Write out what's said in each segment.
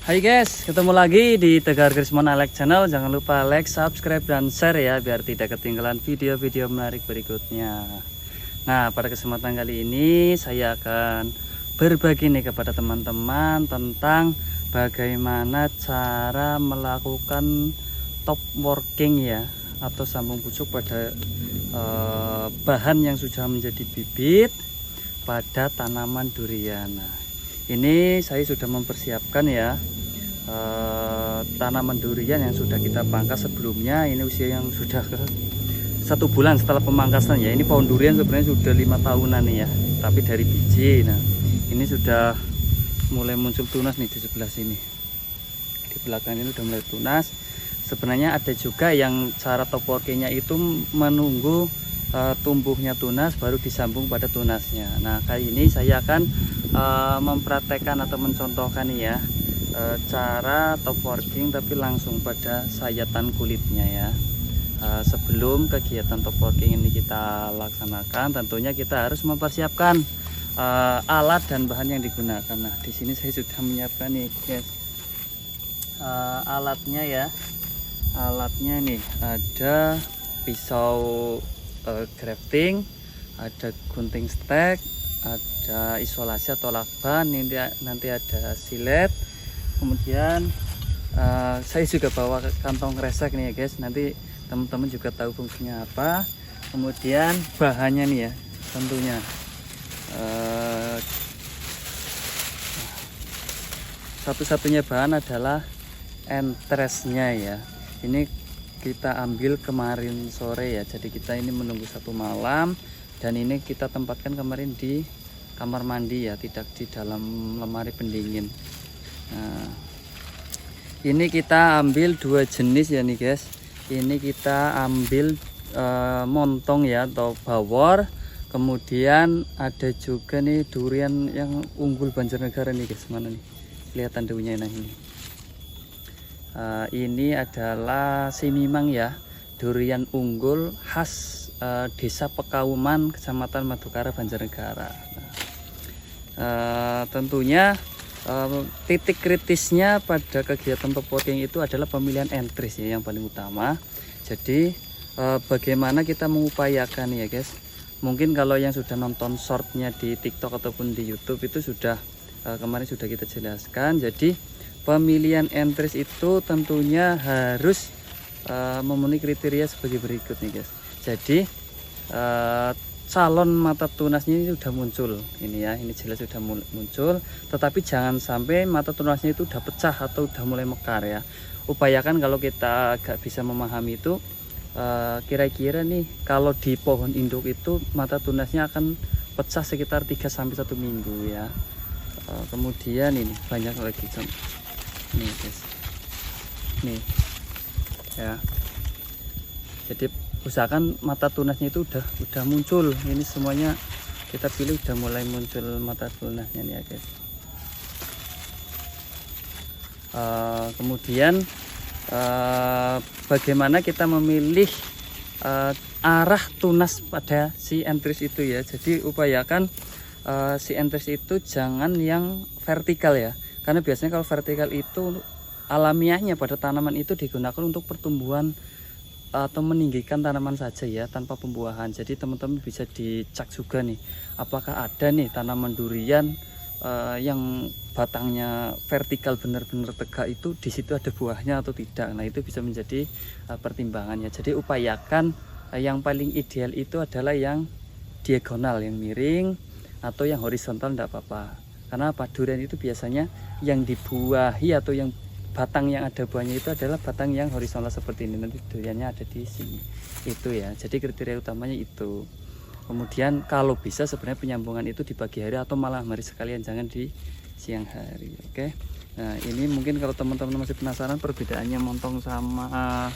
Hai guys, ketemu lagi di Tegar Krismon Alek Channel. Jangan lupa like, subscribe, dan share ya, biar tidak ketinggalan video-video menarik berikutnya. Nah, pada kesempatan kali ini saya akan berbagi nih kepada teman-teman tentang bagaimana cara melakukan top working ya, atau sambung pucuk pada bahan yang sudah menjadi bibit pada tanaman durian. Nah, ini saya sudah mempersiapkan ya tanaman durian yang sudah kita pangkas sebelumnya. Ini usia yang sudah ke 1 bulan setelah pemangkasan ya. Ini pohon durian sebenarnya sudah 5 tahunan nih ya, tapi dari biji. Nah, ini sudah mulai muncul tunas nih di sebelah sini, di belakang ini sudah mulai tunas. Sebenarnya ada juga yang cara top workingnya itu menunggu tumbuhnya tunas baru disambung pada tunasnya. Nah, kali ini saya akan mempraktekkan atau mencontohkan nih ya cara top working tapi langsung pada sayatan kulitnya ya. Sebelum kegiatan top working ini kita laksanakan, tentunya kita harus mempersiapkan alat dan bahan yang digunakan. Nah, di sini saya sudah menyiapkan nih guys alatnya ya. Alatnya nih ada pisau grafting, ada gunting stek, ada isolasi atau lakban, nanti ada silet. Kemudian saya juga bawa kantong kresek nih ya guys, nanti teman-teman juga tahu fungsinya apa. Kemudian bahannya nih ya, tentunya satu-satunya bahan adalah entresnya ya. Ini kita ambil kemarin sore ya, jadi kita ini menunggu 1 malam, dan ini kita tempatkan kemarin di kamar mandi ya, tidak di dalam lemari pendingin. Nah, ini kita ambil 2 jenis ya nih guys. Ini kita ambil montong ya atau bawor. Kemudian ada juga nih durian yang unggul Banjarnegara nih guys. Mana nih kelihatan daunnya? Nah, ini adalah simimang ya, durian unggul khas Desa Pekauman, Kecamatan Madukara, Banjarnegara. Tentunya titik kritisnya pada kegiatan top working itu adalah pemilihan entris ya, yang paling utama. Jadi bagaimana kita mengupayakan ya guys. Mungkin kalau yang sudah nonton shortnya di TikTok ataupun di YouTube itu sudah kemarin sudah kita jelaskan. Jadi pemilihan entris itu tentunya harus memenuhi kriteria sebagai berikut nih guys. Jadi calon mata tunasnya ini sudah muncul ini ya, ini jelas sudah muncul, tetapi jangan sampai mata tunasnya itu udah pecah atau udah mulai mekar ya. Upayakan kalau kita agak bisa memahami itu, kira-kira nih kalau di pohon induk itu mata tunasnya akan pecah sekitar 3-1 minggu ya. Kemudian ini banyak lagi nih guys, nih ya. Jadi usahakan mata tunasnya itu udah muncul. Ini semuanya kita pilih udah mulai muncul mata tunasnya nih ya guys. Kemudian bagaimana kita memilih arah tunas pada si entris itu ya. Jadi upayakan si entris itu jangan yang vertikal ya, karena biasanya kalau vertikal itu alamiahnya pada tanaman itu digunakan untuk pertumbuhan atau meninggikan tanaman saja ya, tanpa pembuahan. Jadi teman-teman bisa dicek juga nih, apakah ada nih tanaman durian yang batangnya vertikal benar-benar tegak, itu di situ ada buahnya atau tidak. Nah, itu bisa menjadi pertimbangannya. Jadi upayakan yang paling ideal itu adalah yang diagonal, yang miring, atau yang horizontal tidak apa-apa. Karena apa? Durian itu biasanya yang dibuahi atau yang batang yang ada buahnya itu adalah batang yang horizontal seperti ini. Nanti duriannya ada di sini itu ya. Jadi kriteria utamanya itu. Kemudian kalau bisa sebenarnya penyambungan itu di pagi hari atau malam hari sekalian, jangan di siang hari. Oke. Nah, ini mungkin kalau teman-teman masih penasaran perbedaannya montong sama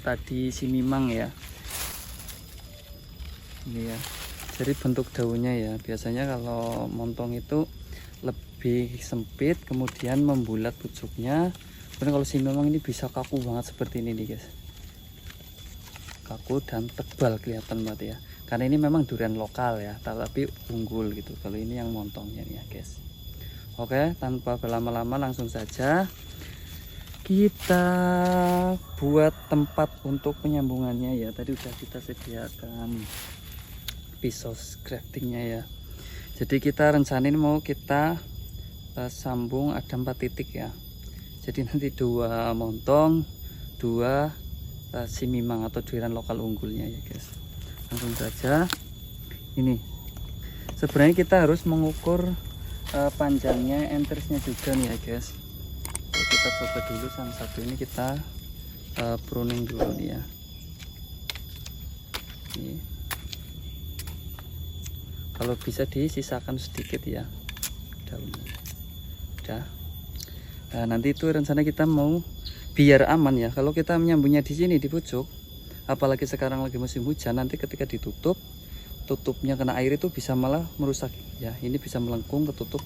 tadi simimang ya. Ini ya. Jadi bentuk daunnya ya. Biasanya kalau montong itu lebih sempit, kemudian membulat pucuknya. Kemudian kalau simimang ini bisa kaku banget seperti ini nih guys, kaku dan tebal kelihatan banget ya, karena ini memang durian lokal ya, tapi unggul gitu. Kalau ini yang montongnya nih ya guys. Oke, tanpa berlama-lama langsung saja kita buat tempat untuk penyambungannya ya. Tadi udah kita sediakan pisau craftingnya ya. Jadi kita rencanain mau kita sambung ada 4 titik ya. Jadi nanti 2 montong, 2 simimang atau duiran lokal unggulnya ya guys. Langsung saja. Ini sebenarnya kita harus mengukur panjangnya entresnya juga nih ya guys. Kita coba dulu yang satu ini kita pruning dulu nih ya. Ini. Kalau bisa disisakan sedikit ya daunnya. Udah. Nah, nanti itu rencana kita mau biar aman ya. Kalau kita menyambungnya di sini di pucuk, apalagi sekarang lagi musim hujan, nanti ketika ditutup, tutupnya kena air itu bisa malah merusak ya. Ini bisa melengkung ketutup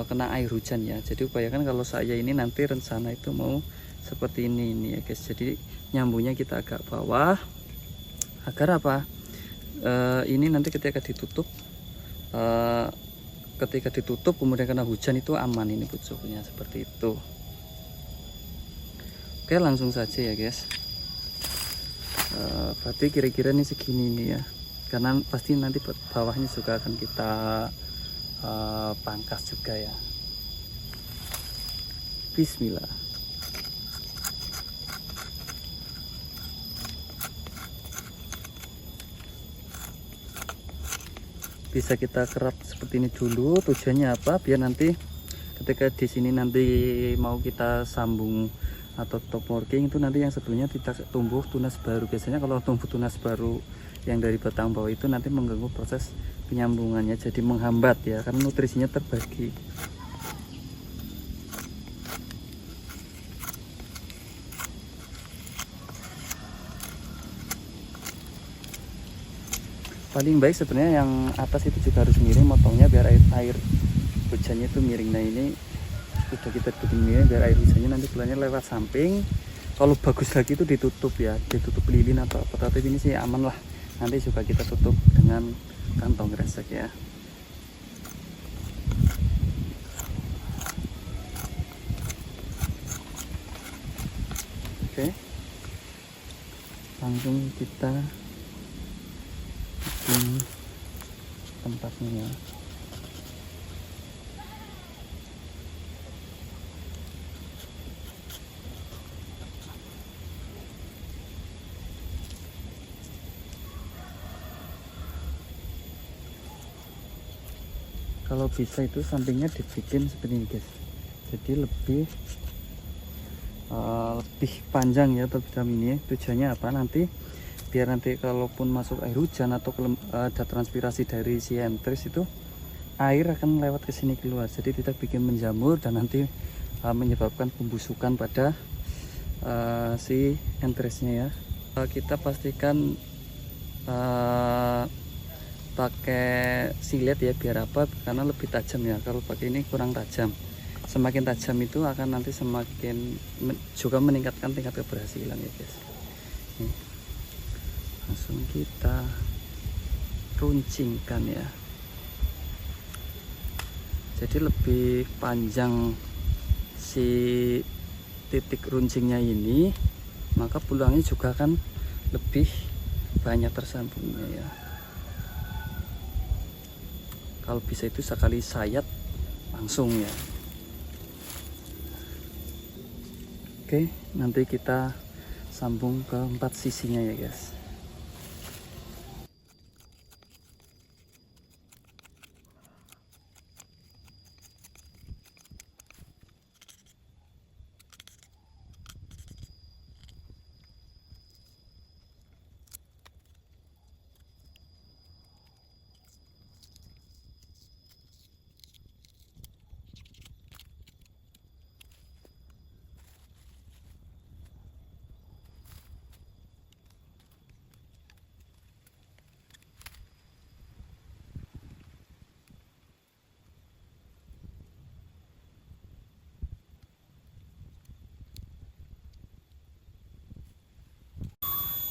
kena air hujan ya. Jadi upayakan kalau saya ini nanti rencana itu mau seperti ini ya guys. Jadi nyambungnya kita agak bawah agar apa? Ini nanti ketika ditutup kemudian kena hujan itu aman ini pucuknya seperti itu. Oke, langsung saja ya guys. Berarti kira-kira ini segini nih ya, karena pasti nanti bawahnya juga akan kita pangkas juga ya. Bismillah. Bisa kita kerap seperti ini dulu. Tujuannya apa? Biar nanti ketika di sini nanti mau kita sambung atau top working itu nanti yang sebelumnya tidak tumbuh tunas baru. Biasanya kalau tumbuh tunas baru yang dari batang bawah itu nanti mengganggu proses penyambungannya, jadi menghambat ya, karena nutrisinya terbagi. Paling baik sebenarnya yang atas itu juga harus miring motongnya biar air hujannya itu miring. Nah ini sudah kita bikin miring biar air hujannya nanti keluarnya lewat samping. Kalau bagus lagi itu ditutup ya, ditutup lilin atau apa, tapi ini sih aman lah. Nanti juga kita tutup dengan kantong kresek ya. Oke, langsung kita bikin tempatnya ya. Kalau bisa itu sampingnya dibikin seperti ini guys, jadi lebih panjang ya program ini. Tujuannya apa? Nanti biar nanti kalaupun masuk air hujan atau ada transpirasi dari si entris itu, air akan lewat ke sini keluar, jadi tidak bikin menjamur dan nanti menyebabkan pembusukan pada si entrisnya ya. Kita pastikan pakai silet ya, biar apa? Karena lebih tajam ya. Kalau pakai ini kurang tajam. Semakin tajam itu akan nanti semakin juga meningkatkan tingkat keberhasilan ya guys. Nih. Langsung kita runcingkan ya. Jadi lebih panjang si titik runcingnya ini, maka pulangnya juga akan lebih banyak tersambungnya ya. Kalau bisa itu sekali sayat langsung ya. Oke, nanti kita sambung ke 4 sisinya ya guys.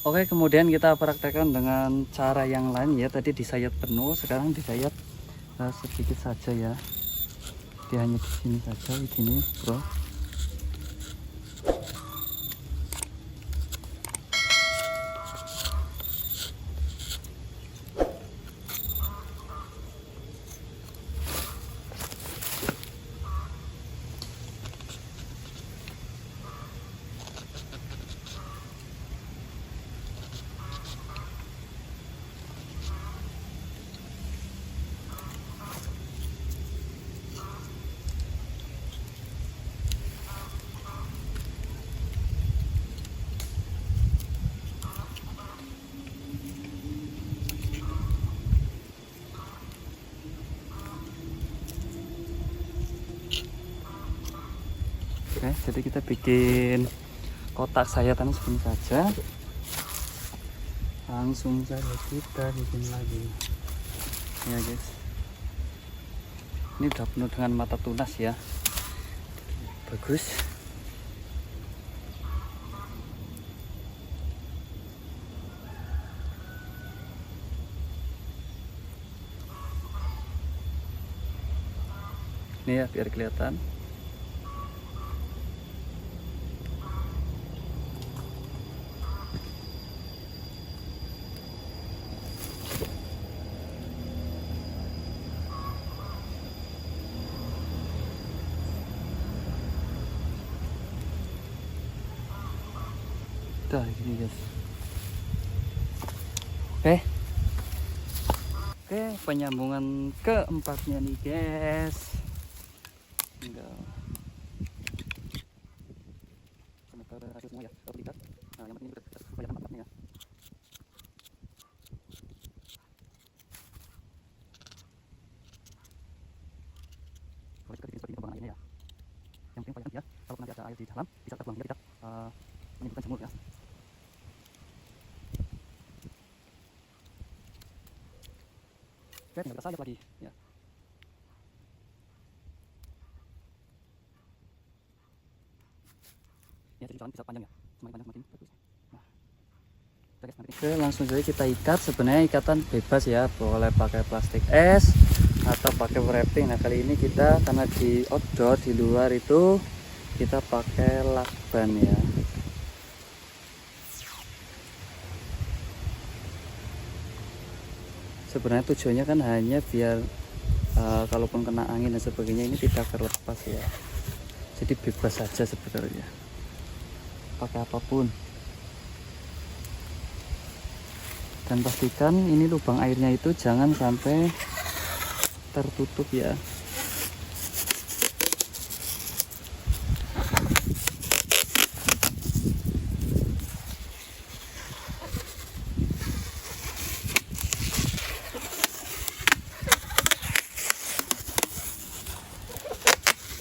Oke, kemudian kita praktekkan dengan cara yang lain ya. Tadi disayat penuh, sekarang disayat sedikit saja ya. Dia hanya di sini saja, di sini bro. Oke, jadi kita bikin kotak sayatan segini saja. Langsung saja kita bikin lagi ya guys. Ini udah penuh dengan mata tunas ya, bagus. Ini ya biar kelihatan. Udah gini guys. Oke, penyambungan keempatnya nih guys. Tinggal sementara hasil semua ya, kalau diikat. Nah, yang penting kita kelihatan mantapnya ya. Kalau kita bikin seperti ini pengembangan airnya ya. Yang penting paling ya, kalau nanti ada air di dalam, bisa terbuang hingga tidak menimbulkan jamur ya. Oke, tinggal kita salep lagi ya. Ya, jadi jalan bisa panjang ya, semakin panjang semakin bagus. Nah, oke, langsung saja kita ikat. Sebenarnya ikatan bebas ya, boleh pakai plastik es atau pakai wrapping. Nah, kali ini kita karena di outdoor, di luar itu kita pakai lakban ya. Sebenarnya tujuannya kan hanya biar kalaupun kena angin dan sebagainya ini tidak terlepas ya. Jadi bebas saja sebenarnya, pakai apapun. Dan pastikan ini lubang airnya itu jangan sampai tertutup ya.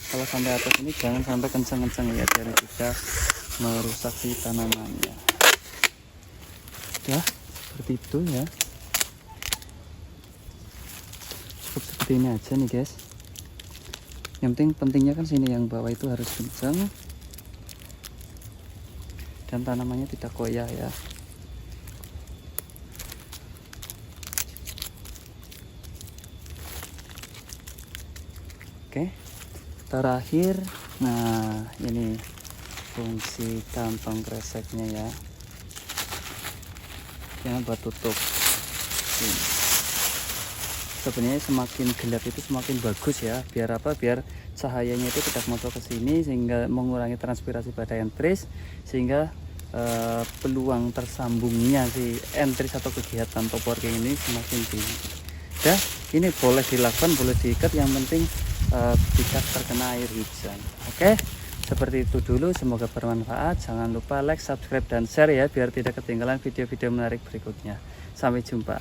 Kalau sampai atas ini jangan sampai kencang-kencang ya, biar tidak merusak si tanamannya. Ya, seperti itu ya. Cukup seperti ini aja nih guys. Yang pentingnya kan sini yang bawah itu harus kencang dan tanamannya tidak goyah ya. Oke, terakhir, nah ini fungsi kantong kreseknya ya, jangan buat tutup. Sebenarnya semakin gelap itu semakin bagus ya, biar apa, biar cahayanya itu tidak masuk ke sini sehingga mengurangi transpirasi pada entris, sehingga peluang tersambungnya si entris atau kegiatan top working ini semakin tinggi. Ya, ini boleh dilakukan, boleh diikat, yang penting tidak terkena air hujan. Oke, seperti itu dulu, semoga bermanfaat. Jangan lupa like, subscribe, dan share ya, biar tidak ketinggalan video-video menarik berikutnya. Sampai jumpa.